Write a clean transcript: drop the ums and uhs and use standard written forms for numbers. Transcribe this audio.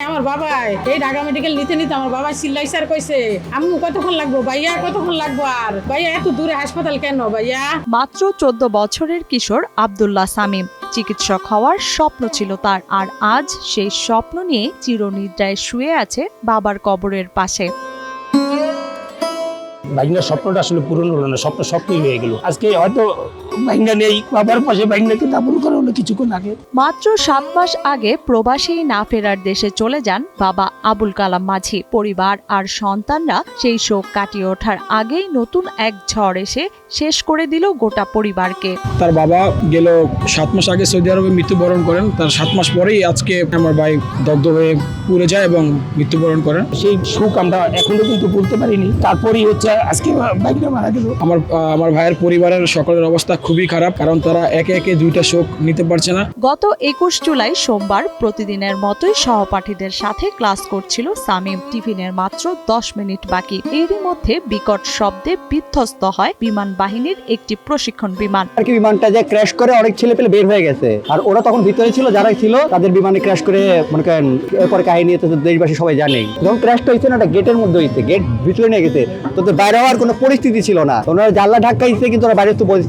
আমার বাবা এই ঢাকা মেডিকেল নিতে নিতে আমার বাবা চিল্লাইসার কইছে আম্মু কতক্ষণ লাগবো ভাইয়া, কতক্ষণ লাগবো, আর ভাইয়া এত দূরে হাসপাতাল কেন ভাইয়া। মাত্র 14 বছরের কিশোর আব্দুল্লাহ সামিম চিকিৎসক হওয়ার স্বপ্ন ছিল তার, আর আজ সেই স্বপ্ন নিয়ে চিরনিদ্রায় শুয়ে আছে বাবার কবরের পাশে। ভাইনার স্বপ্নটা আসলে পূরণ হলো না, স্বপ্নই হয়ে গেল। আজকে হয়তো ভাইনা নেই, বাবার পাশে ভাইনাকে দাফন করা হলো কিছুক্ষণ আগে। মাত্র 7 মাস আগে প্রবাসী না ফেরার দেশে চলে যান বাবা আবুল কালাম মাঝি। পরিবার আর সন্তানরা সেই শোক কাটিয়ে ওঠার আগেই নতুন এক ঝড় এসে শেষ করে দিল গোটা পরিবারকে। তার বাবা গেল 7 মাস আগে সৌদি আরবে মৃত্যুবরণ করেন। তার 7 মাস পরেই আজকে আমার ভাই দগ্ধ হয়ে পুড়ে যায় এবং মৃত্যুবরণ করেন। সেই শোক আমরা এখনো কিন্তু ভুলতে পারিনি। তারপরেই হচ্ছে আজকে ভাইনা মারা গেল। আমার ভাইয়ের পরিবারের সকলের অবস্থা খুবই খারাপ, কারণ তারা একে একে 2টা শোক নিতে পারছে না। গত 21 জুলাই সোমবার প্রতিদিনের মতোই সহপাঠীদের সাথে ক্লাস করছিল সামিম। টিফিনের মাত্র 10 মিনিট বাকি, এরই মধ্যে বিকট শব্দে বিধ্বস্ত হয় বিমান বাহিনীর একটি প্রশিক্ষণ বিমান। আর কি বিমানটা যে ক্র্যাশ করে অনেক ছেলে পেলে বের হয়ে গেছে, আর ওরা তখন ভিতরে ছিল, যারা ছিল তাদের বিমানে ক্র্যাশ করে মনে করেন এরপরে কাহিনী তো দেশবাসী সবাই জানেই। যখন ক্র্যাশটা হয়েছে না, একটা গেটের মধ্যে হয়েছে, গেট ভিতরে নিয়ে গেছে, তোদের বাইরে হওয়ার কোনো পরিস্থিতি ছিল না। ওনারা জানলা ধাক্কা দিচ্ছে কিন্তু ওরা বাইরে তো বলছে